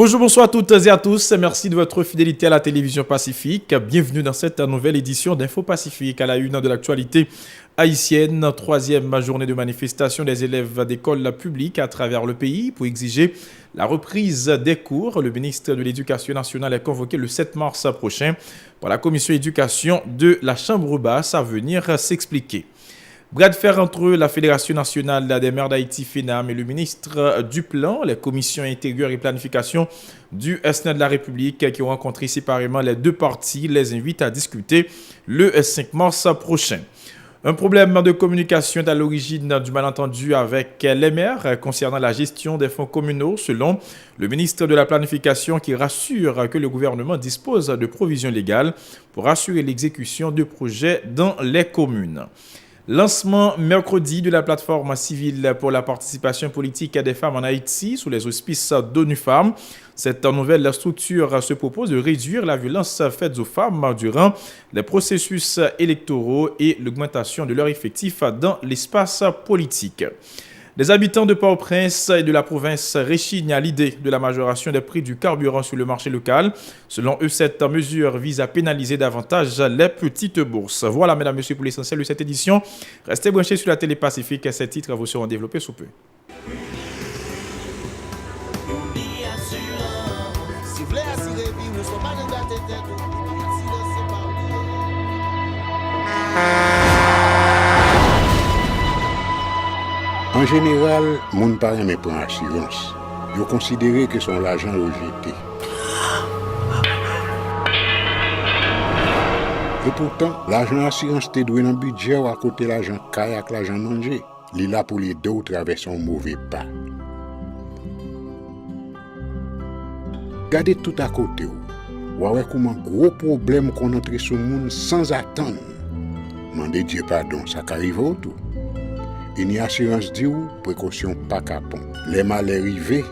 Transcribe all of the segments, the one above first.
Bonjour, bonsoir à toutes et à tous. Merci de votre fidélité à la télévision Pacifique. Bienvenue dans cette nouvelle édition d'Info Pacifique à la une de l'actualité haïtienne. Troisième journée de manifestation des élèves d'écoles publiques à travers le pays pour exiger la reprise des cours. Le ministre de l'Éducation nationale est convoqué le 7 mars prochain par la commission éducation de la Chambre basse à venir s'expliquer. Bras de fer entre la Fédération nationale des maires d'Haïti, FENAM, et le ministre du Plan, les commissions intérieures et planification du Sénat de la République qui ont rencontré séparément les deux parties les invitent à discuter le 5 mars prochain. Un problème de communication est à l'origine du malentendu avec les maires concernant la gestion des fonds communaux, selon le ministre de la Planification qui rassure que le gouvernement dispose de provisions légales pour assurer l'exécution de projets dans les communes. Lancement mercredi de la plateforme civile pour la participation politique des femmes en Haïti sous les auspices d'ONU Femmes. Cette nouvelle structure se propose de réduire la violence faite aux femmes durant les processus électoraux et l'augmentation de leur effectif dans l'espace politique. Les habitants de Port-au-Prince et de la province réchignent à l'idée de la majoration des prix du carburant sur le marché local. Selon eux, cette mesure vise à pénaliser davantage les petites bourses. Voilà, mesdames et messieurs, pour l'essentiel de cette édition. Restez branchés sur la télé Pacifique. Ces titres vous seront développés sous peu. En général, moun pa reme pran assurance. Yo considéré que son l'argent rejeté. Et pourtant, l'argent assurance te doué dans budget ou à côté l'argent caille avec l'argent mangé. Li là pour les deux traverser un mauvais pas. Gardez tout à côté. Ou ouais comment gros problème qu'on entre sur moun sans attendre. Mandez Dieu pardon, ça qu'arrive autour. Une assurance dit ou précaution pas capon. Les mal arrivés,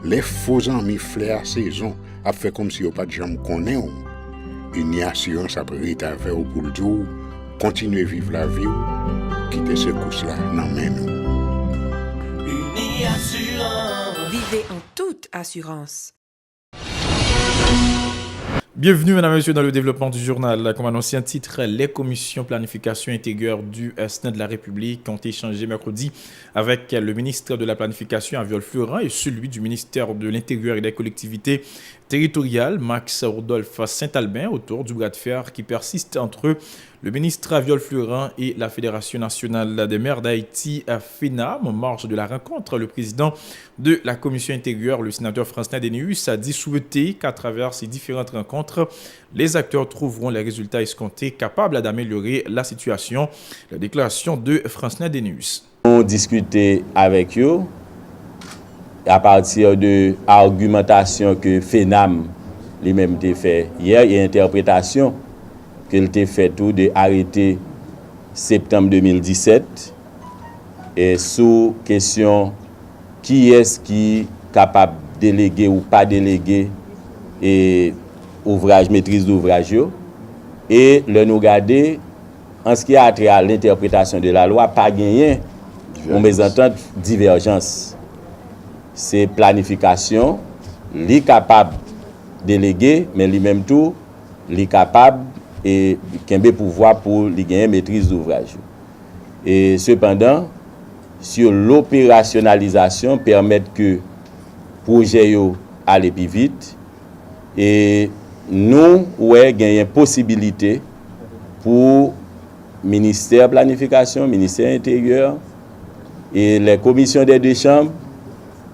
les faux amis flair à saison a fait comme si on pas de jambe connaît. Une assurance après rétaver ou pour le dire continuer vivre la vie ou quitter ce course là dans main nous. Une assurance. Vivez en toute assurance. Bienvenue, mesdames et messieurs, dans le développement du journal. Comme annoncé un titre, les commissions planification intérieure du Sénat de la République ont échangé mercredi avec le ministre de la Planification, Aviol Fleurin, et celui du ministère de l'Intérieur et des collectivités territoriales, Max Rodolphe Saint-Albin, autour du bras de fer qui persiste entre le ministre Aviol Fleurin et la Fédération nationale des maires d'Haïti, FENAM. En marge de la rencontre, le président de la commission intérieure, le sénateur Francina Denius, a dit souhaiter qu'à travers ces différentes rencontres, les acteurs trouveront les résultats escomptés capables d'améliorer la situation. La déclaration de Francina Denius. On discutait avec eux à partir de argumentation que FENAM lui-même a fait hier et interprétation qu'il a fait tout de arrêté septembre 2017 et sous question qui est-ce qui est capable de déléguer ou pas déléguer et ouvrage maîtrise d'ouvrage et le nous garder en ce qui a trait à l'interprétation de la loi pas gagné on mésentente divergence. C'est planification, li capable déléguer, mais lui-même tout, li capable et kembe pouvoir pour li gagner maîtrise d'ouvrage. Et cependant, sur l'opérationnalisation permettre que projet yo aller plus vite et nous ouais gagner possibilité pour ministère planification, ministère intérieur et les commissions des deux chambres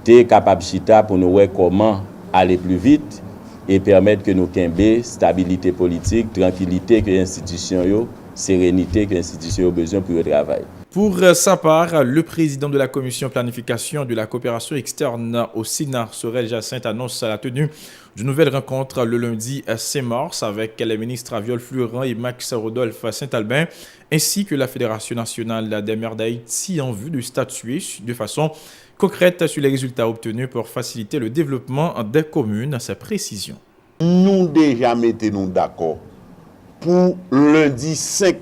t'es capable chita pour nous voir comment aller plus vite et permettre que nous kembe stabilité politique, tranquillité que l'institution yo, sérénité que l'institution a besoin pour le travail. Pour sa part, le président de la commission planification de la coopération externe au Sénat, Sorel Jacinthe, annonce la tenue d'une nouvelle rencontre le lundi 5 mars avec les ministres Aviol Fleurin et Max Rodolphe Saint-Albin, ainsi que la Fédération nationale des maires d'Haïti en vue de statuer de façon concrète sur les résultats obtenus pour faciliter le développement des communes. Ces précisions. Nous déjà mettons d'accord pour lundi 5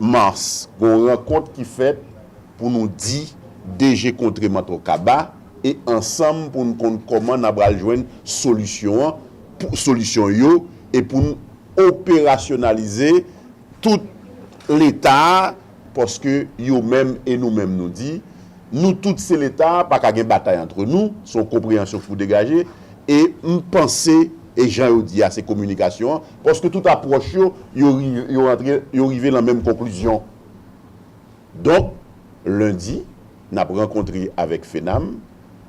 mars, une rencontre qui fait pour nous dire DG Contremato Kaba et ensemble pour nous comprendre comment nous allons joindre solution yo et pour nous opérationnaliser tout l'État parce que yo même et nous-mêmes nous dit nous tous c'est l'État pas qu'à une bataille entre nous son compréhension pour dégager et nous penser et Jean dit à ces communications parce que toute approche yo arrivé dans la même conclusion. Donc lundi nous avons rencontré avec FENAM,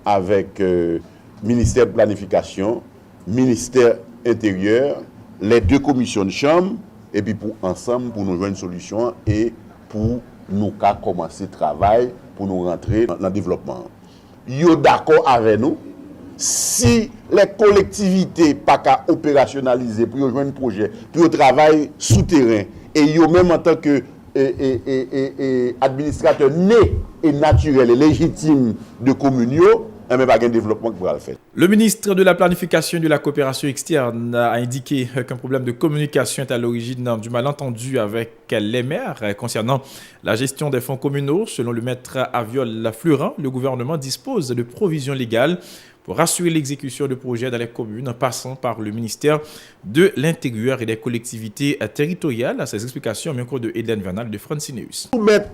avec ministère de planification, ministère intérieur, les deux commissions de chambre et puis pour ensemble pour nous joindre une solution et pour nous commencer le travail pour nous rentrer dans le développement. Yo d'accord avec nous si les collectivités pas qu'à opérationnaliser pour joindre un projet, pour travail souterrain et yo même en tant que administrateur né et naturel et légitime de commune mais pas un développement qui pourra le faire. Le ministre de la Planification et de la Coopération externe a indiqué qu'un problème de communication est à l'origine du malentendu avec les maires concernant la gestion des fonds communaux. Selon le maître Aviol Fleuran, le gouvernement dispose de provisions légales pour assurer l'exécution de projets dans les communes en passant par le ministère de l'Intérieur et des collectivités territoriales. À ces explications, au micro de Eden Vernal de Francineus. Nous mettons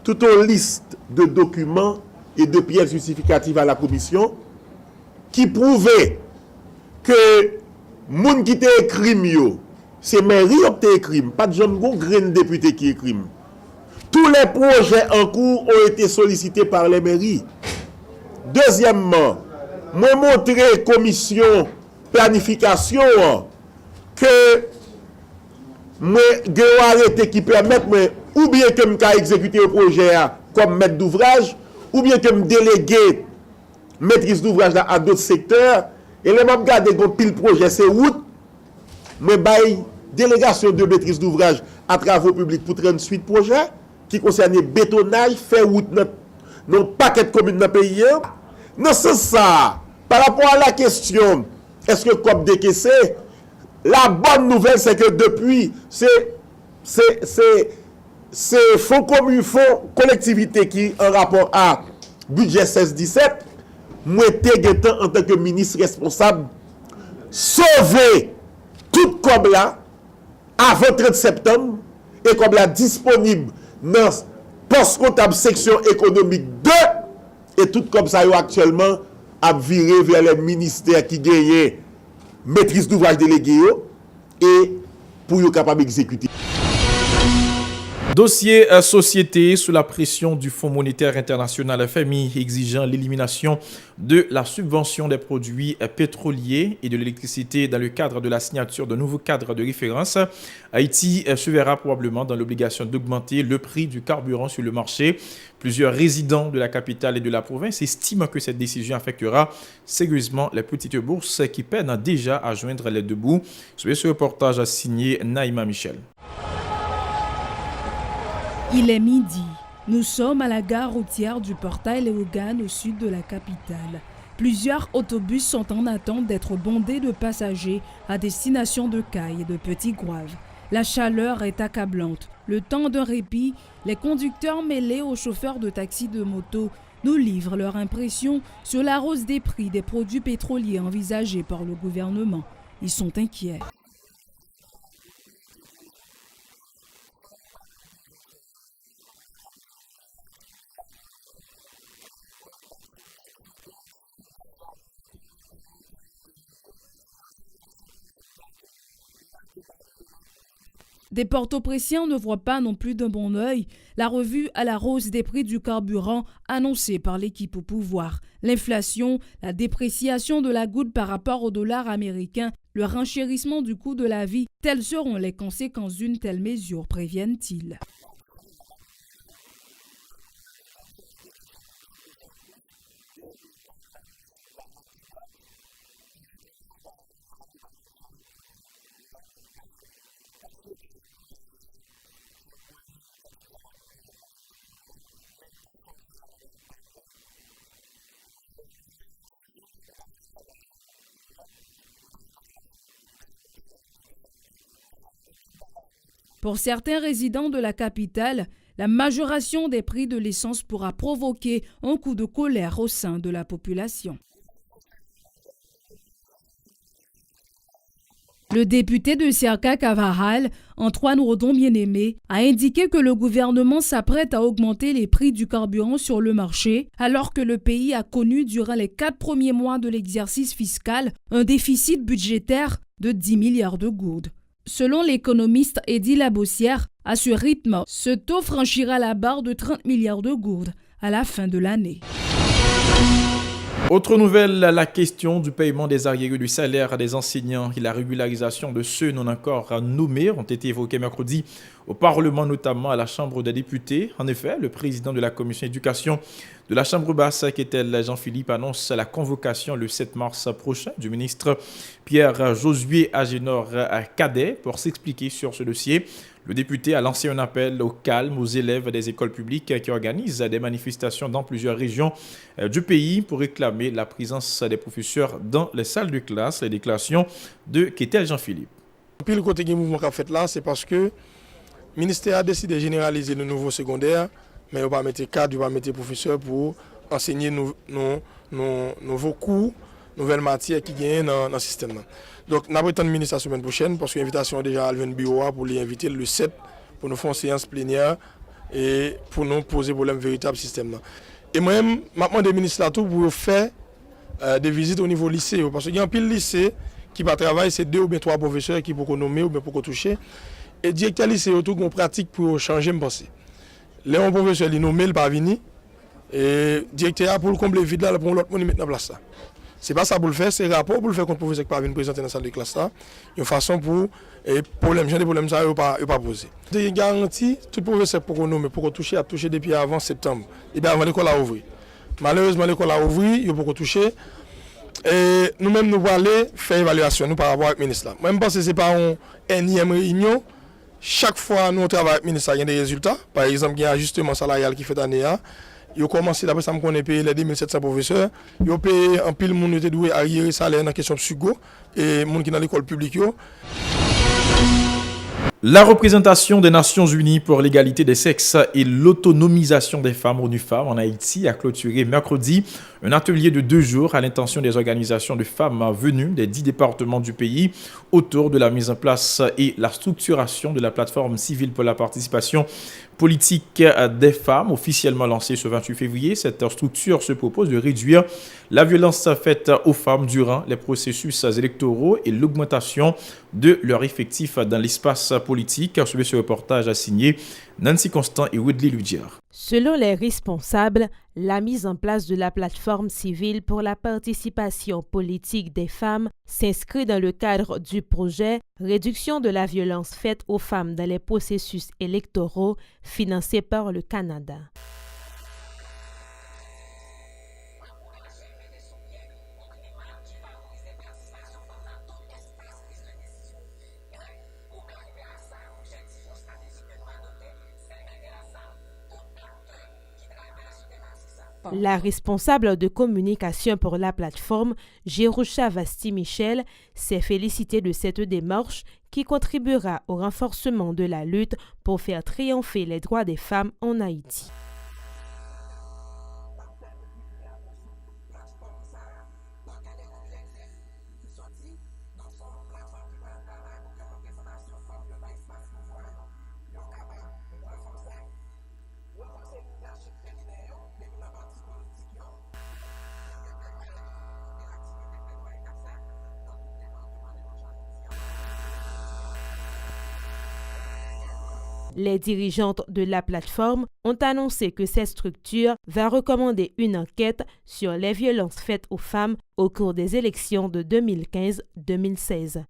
toute une liste de documents et de pièces justificatives à la commission qui prouvaient que les gens qui ont écrit, c'est mairie qui ont écrit, pas de jeunes grain député qui écrit. Tous les projets en cours ont été sollicités par les mairies. Deuxièmement, moi montrer commission planification que moi j'ai arrêté qui permettent ou bien que je exécuter le projet comme maître d'ouvrage ou bien que me déléguer maîtrise d'ouvrage à d'autres secteurs et les membres garder un pile projet c'est route mais bail délégation de maîtrise d'ouvrage à travaux publics pour 38 projets qui concernent bétonnage faire route dans paquet de communes dans le pays. Non c'est ça. Par rapport à la question est-ce que comme décaissé, la bonne nouvelle c'est que depuis c'est fonds commun, fonds collectivité qui en rapport à budget 16-17, moi en tant que ministre responsable sauver tout comme là avant 30 septembre et comme là disponible dans poste comptable section économique 2 et tout comme ça actuellement à virer vers les ministères qui gagnent maîtrise d'ouvrage délégué et pour être capable d'exécuter. Dossier société sous la pression du Fonds monétaire international FMI exigeant l'élimination de la subvention des produits pétroliers et de l'électricité dans le cadre de la signature d'un nouveau cadre de référence. Haïti se verra probablement dans l'obligation d'augmenter le prix du carburant sur le marché. Plusieurs résidents de la capitale et de la province estiment que cette décision affectera sérieusement les petites bourses qui peinent déjà à joindre les deux bouts. Ce reportage a signé Naïma Michel. Il est midi. Nous sommes à la gare routière du portail Léogane au sud de la capitale. Plusieurs autobus sont en attente d'être bondés de passagers à destination de Caille et de Petit-Gouave. La chaleur est accablante. Le temps d'un répit, les conducteurs mêlés aux chauffeurs de taxi de moto nous livrent leur impression sur la hausse des prix des produits pétroliers envisagés par le gouvernement. Ils sont inquiets. Des porto-pressiens ne voient pas non plus d'un bon œil la revue à la hausse des prix du carburant annoncée par l'équipe au pouvoir. L'inflation, la dépréciation de la goutte par rapport au dollar américain, le renchérissement du coût de la vie, telles seront les conséquences d'une telle mesure, préviennent-ils. Pour certains résidents de la capitale, La majoration des prix de l'essence pourra provoquer un coup de colère au sein de la population. Le député de Serka Cavaral, Antoine Rodon Bien-Aimé, a indiqué que le gouvernement s'apprête à augmenter les prix du carburant sur le marché, alors que le pays a connu durant les 4 premiers mois de l'exercice fiscal un déficit budgétaire de 10 milliards de gourdes. Selon l'économiste Eddy Labossière, à ce rythme, ce taux franchira la barre de 30 milliards de gourdes à la fin de l'année. Autre nouvelle, la question du paiement des arriérés du salaire des enseignants et la régularisation de ceux non encore nommés ont été évoqués mercredi au Parlement, notamment à la Chambre des députés. En effet, le président de la commission éducation de la Chambre basse, Ketel Jean-Philippe, annonce la convocation le 7 mars prochain du ministre Pierre-Josué Agénor Cadet pour s'expliquer sur ce dossier. Le député a lancé un appel au calme aux élèves des écoles publiques qui organisent des manifestations dans plusieurs régions du pays pour réclamer la présence des professeurs dans les salles de classe. Les déclarations de Ketel Jean-Philippe. Puis le côté du mouvement qu'a fait là, c'est parce que le ministère a décidé de généraliser le nouveau secondaire, mais il ne va pas mettre cadre, il va mettre professeurs pour enseigner nos nouveaux cours, nouvelles matières qui gagnent dans le système. Donc, nous attendons le ministre la semaine prochaine parce que l'invitation est déjà à le bureau pour l'inviter le 7 pour nous faire une séance plénière et pour nous poser problème véritable système. Et moi-même, je demande au ministre là tout pour faire des visites au niveau lycée parce qu'il y a un pile lycée qui va travailler, c'est 2 ou bien 3 professeurs qui peuvent nommer ou bien pour toucher. Et le directeur lycée a tout une pratique pour changer, me penser. Les professeurs ils nommé le pas venir et le directeur pour le combler vide là pour l'autre monde mettre en place ça. C'est pas ça pour le faire, c'est rapport pour le faire contre le professeur qui pas venir présenter dans la salle de classe là. Une façon pour problème, j'ai des problèmes ça pas poser. Des garanties tout professeur pour nommer pour toucher à toucher depuis avant septembre. Et bien avant l'école a ouvert. Malheureusement l'école a ouvert, il faut toucher. Et nous-mêmes nous allons aller faire évaluation nous par rapport au ministre là. Moi je pense que c'est pas une énième réunion. Chaque fois nous travaillons avec le ministre, il y a des résultats. Par exemple, il y a un ajustement salarial qui fait l'année. Ils ont commencé, d'après ça, on a payé les 2700 professeurs. Ils ont payé un pile de monde qui doit arriérer salaire dans la question de Sugo et les gens qui sont dans l'école publique. La représentation des Nations Unies pour l'égalité des sexes et l'autonomisation des femmes ONU-Femmes en Haïti a clôturé mercredi un atelier de 2 jours à l'intention des organisations de femmes venues des 10 départements du pays autour de la mise en place et la structuration de la plateforme civile pour la participation politique des femmes, officiellement lancée ce 28 février. Cette structure se propose de réduire la violence faite aux femmes durant les processus électoraux et l'augmentation de leur effectif dans l'espace politique. Suivez ce reportage a signé Nancy Constant et Woodley Ludier. Selon les responsables, la mise en place de la plateforme civile pour la participation politique des femmes s'inscrit dans le cadre du projet Réduction de la violence faite aux femmes dans les processus électoraux financé par le Canada. La responsable de communication pour la plateforme, Jerusha Vasti-Michel, s'est félicitée de cette démarche qui contribuera au renforcement de la lutte pour faire triompher les droits des femmes en Haïti. Les dirigeantes de la plateforme ont annoncé que cette structure va recommander une enquête sur les violences faites aux femmes au cours des élections de 2015-2016.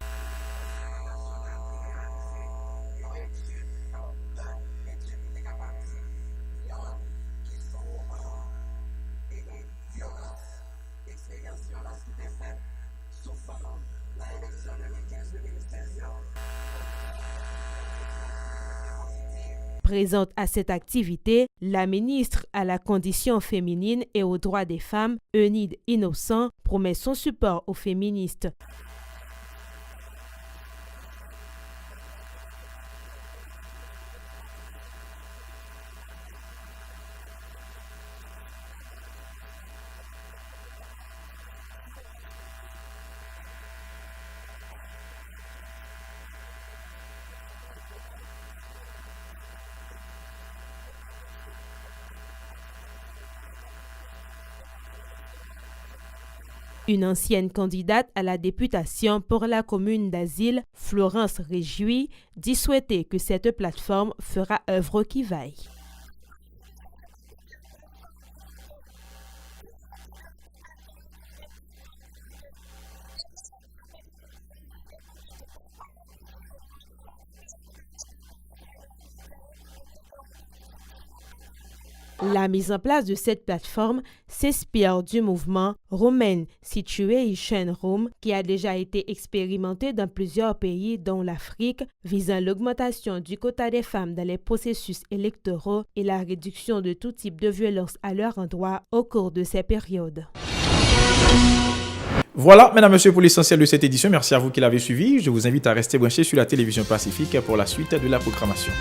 Présente à cette activité, la ministre à la condition féminine et aux droits des femmes, Eunide Innocent, promet son support aux féministes. Une ancienne candidate à la députation pour la commune d'Asile, Florence Réjouis, dit souhaiter que cette plateforme fera œuvre qui vaille. La mise en place de cette plateforme s'inspire du mouvement Women Situation Room qui a déjà été expérimenté dans plusieurs pays dont l'Afrique, visant l'augmentation du quota des femmes dans les processus électoraux et la réduction de tout type de violence à leur endroit au cours de ces périodes. Voilà, mesdames, messieurs, pour l'essentiel de cette édition. Merci à vous qui l'avez suivi. Je vous invite à rester branchés sur la télévision Pacifique pour la suite de la programmation.